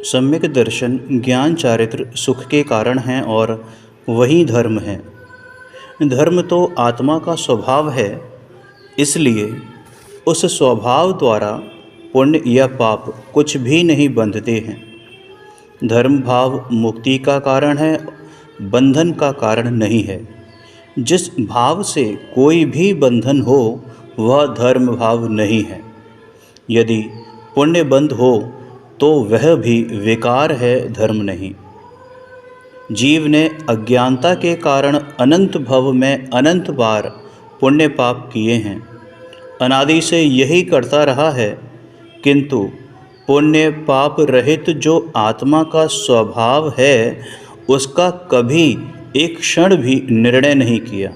सम्यक दर्शन ज्ञान चारित्र सुख के कारण हैं और वही धर्म है। धर्म तो आत्मा का स्वभाव है, इसलिए उस स्वभाव द्वारा पुण्य या पाप कुछ भी नहीं बंधते हैं। धर्म भाव मुक्ति का कारण है, बंधन का कारण नहीं है। जिस भाव से कोई भी बंधन हो वह धर्म भाव नहीं है। यदि पुण्य बंध हो तो वह भी विकार है, धर्म नहीं। जीव ने अज्ञानता के कारण अनंत भव में अनंत बार पुण्य पाप किए हैं। अनादि से यही करता रहा है, किंतु पुण्य पाप रहित जो आत्मा का स्वभाव है उसका कभी एक क्षण भी निर्णय नहीं किया,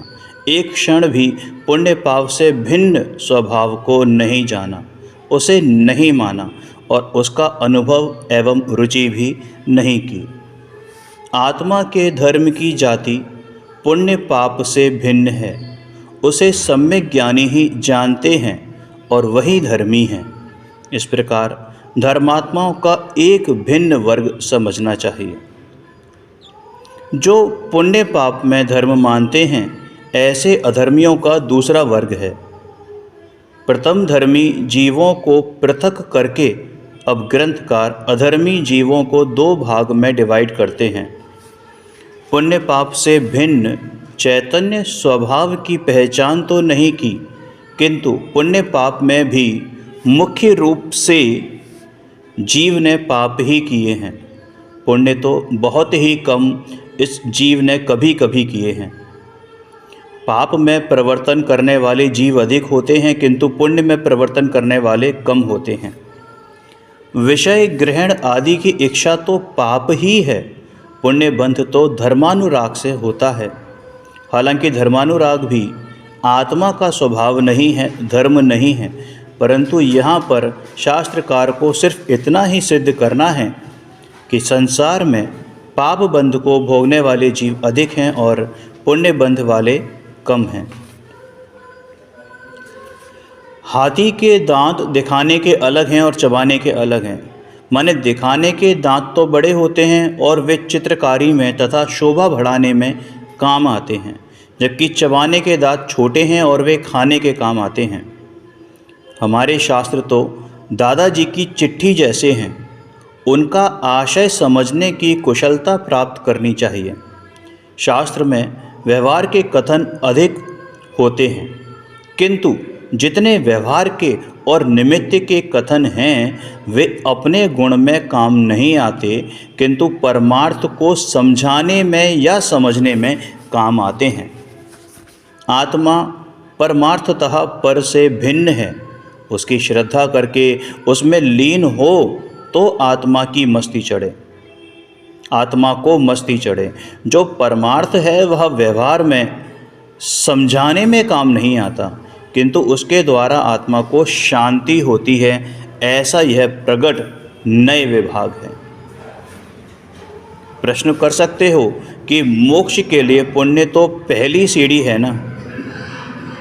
एक क्षण भी पुण्य पाप से भिन्न स्वभाव को नहीं जाना, उसे नहीं माना और उसका अनुभव एवं रुचि भी नहीं की। आत्मा के धर्म की जाति पुण्य पाप से भिन्न है, उसे सम्यक ज्ञानी ही जानते हैं और वही धर्मी हैं। इस प्रकार धर्मात्माओं का एक भिन्न वर्ग समझना चाहिए। जो पुण्य पाप में धर्म मानते हैं, ऐसे अधर्मियों का दूसरा वर्ग है। प्रथम धर्मी जीवों को पृथक करके अब ग्रंथकार अधर्मी जीवों को दो भाग में डिवाइड करते हैं। पुण्य पाप से भिन्न चैतन्य स्वभाव की पहचान तो नहीं की, किंतु पुण्य पाप में भी मुख्य रूप से जीव ने पाप ही किए हैं। पुण्य तो बहुत ही कम इस जीव ने कभी कभी किए हैं। पाप में प्रवर्तन करने वाले जीव अधिक होते हैं, किंतु पुण्य में प्रवर्तन करने वाले कम होते हैं। विषय ग्रहण आदि की इच्छा तो पाप ही है, पुण्य बंध तो धर्मानुराग से होता है। हालांकि धर्मानुराग भी आत्मा का स्वभाव नहीं है, धर्म नहीं है, परंतु यहाँ पर शास्त्रकार को सिर्फ इतना ही सिद्ध करना है कि संसार में पाप बंध को भोगने वाले जीव अधिक हैं और पुण्य बंध वाले कम हैं। हाथी के दांत दिखाने के अलग हैं और चबाने के अलग हैं। माने दिखाने के दांत तो बड़े होते हैं और वे चित्रकारी में तथा शोभा बढ़ाने में काम आते हैं, जबकि चबाने के दांत छोटे हैं और वे खाने के काम आते हैं। हमारे शास्त्र तो दादाजी की चिट्ठी जैसे हैं, उनका आशय समझने की कुशलता प्राप्त करनी चाहिए। शास्त्र में व्यवहार के कथन अधिक होते हैं, किंतु जितने व्यवहार के और निमित्त के कथन हैं वे अपने गुण में काम नहीं आते, किंतु परमार्थ को समझाने में या समझने में काम आते हैं। आत्मा परमार्थतः पर से भिन्न है। उसकी श्रद्धा करके उसमें लीन हो तो आत्मा की मस्ती चढ़े, आत्मा को मस्ती चढ़े। जो परमार्थ है वह व्यवहार में समझाने में काम नहीं आता, किंतु उसके द्वारा आत्मा को शांति होती है। ऐसा यह प्रगट नए विभाग है। प्रश्न कर सकते हो कि मोक्ष के लिए पुण्य तो पहली सीढ़ी है ना?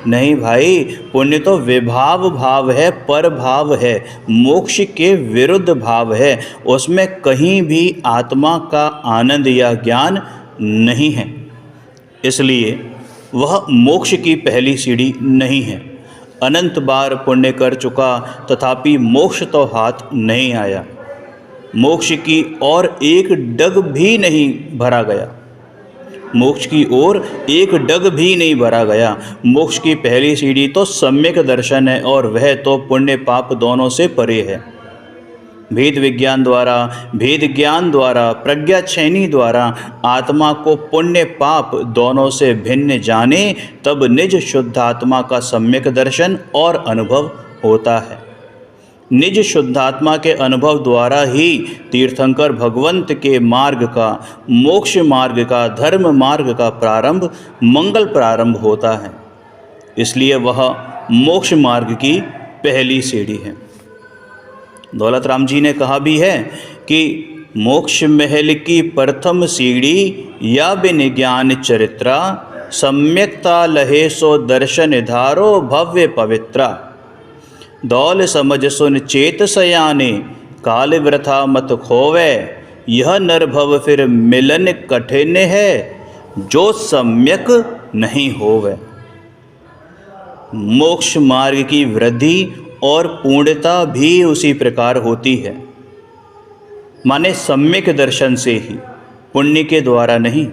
नहीं भाई, पुण्य तो विभाव भाव है, पर भाव है, मोक्ष के विरुद्ध भाव है। उसमें कहीं भी आत्मा का आनंद या ज्ञान नहीं है, इसलिए वह मोक्ष की पहली सीढ़ी नहीं है। अनंत बार पुण्य कर चुका तथापि मोक्ष तो हाथ नहीं आया। मोक्ष की ओर एक डग भी नहीं भरा गया, मोक्ष की ओर एक डग भी नहीं भरा गया। मोक्ष की पहली सीढ़ी तो सम्यक दर्शन है और वह तो पुण्य पाप दोनों से परे है। भेद विज्ञान द्वारा, भेद ज्ञान द्वारा, प्रज्ञा छैनी द्वारा आत्मा को पुण्य पाप दोनों से भिन्न जाने, तब निज शुद्ध आत्मा का सम्यक दर्शन और अनुभव होता है। निज शुद्धात्मा के अनुभव द्वारा ही तीर्थंकर भगवंत के मार्ग का, मोक्ष मार्ग का, धर्म मार्ग का प्रारंभ, मंगल प्रारंभ होता है। इसलिए वह मोक्ष मार्ग की पहली सीढ़ी है। दौलत राम जी ने कहा भी है कि मोक्ष महल की प्रथम सीढ़ी या बिन ज्ञान चरित्रा, सम्यकता लहे सो दर्शन धारो भव्य पवित्रा। दौल समझ सुन चेत सयाने, काल वृथा मत खोवे, यह नरभव फिर मिलन कठिन है, जो सम्यक नहीं होवे। मोक्ष मार्ग की वृद्धि और पूर्णता भी उसी प्रकार होती है, माने सम्यक दर्शन से ही, पुण्य के द्वारा नहीं।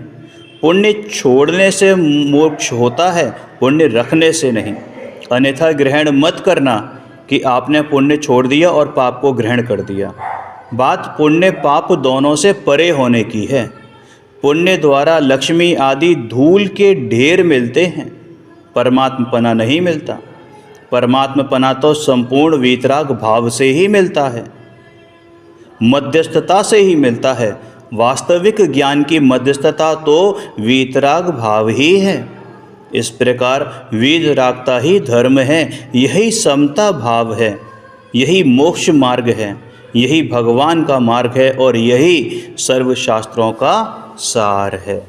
पुण्य छोड़ने से मोक्ष होता है, पुण्य रखने से नहीं। अन्यथा ग्रहण मत करना कि आपने पुण्य छोड़ दिया और पाप को ग्रहण कर दिया। बात पुण्य पाप दोनों से परे होने की है। पुण्य द्वारा लक्ष्मी आदि धूल के ढेर मिलते हैं, परमात्मपना नहीं मिलता। परमात्मपना तो संपूर्ण वीतराग भाव से ही मिलता है, मध्यस्थता से ही मिलता है। वास्तविक ज्ञान की मध्यस्थता तो वीतराग भाव ही है। इस प्रकार वीतरागता ही धर्म है, यही समता भाव है, यही मोक्ष मार्ग है, यही भगवान का मार्ग है और यही सर्व शास्त्रों का सार है।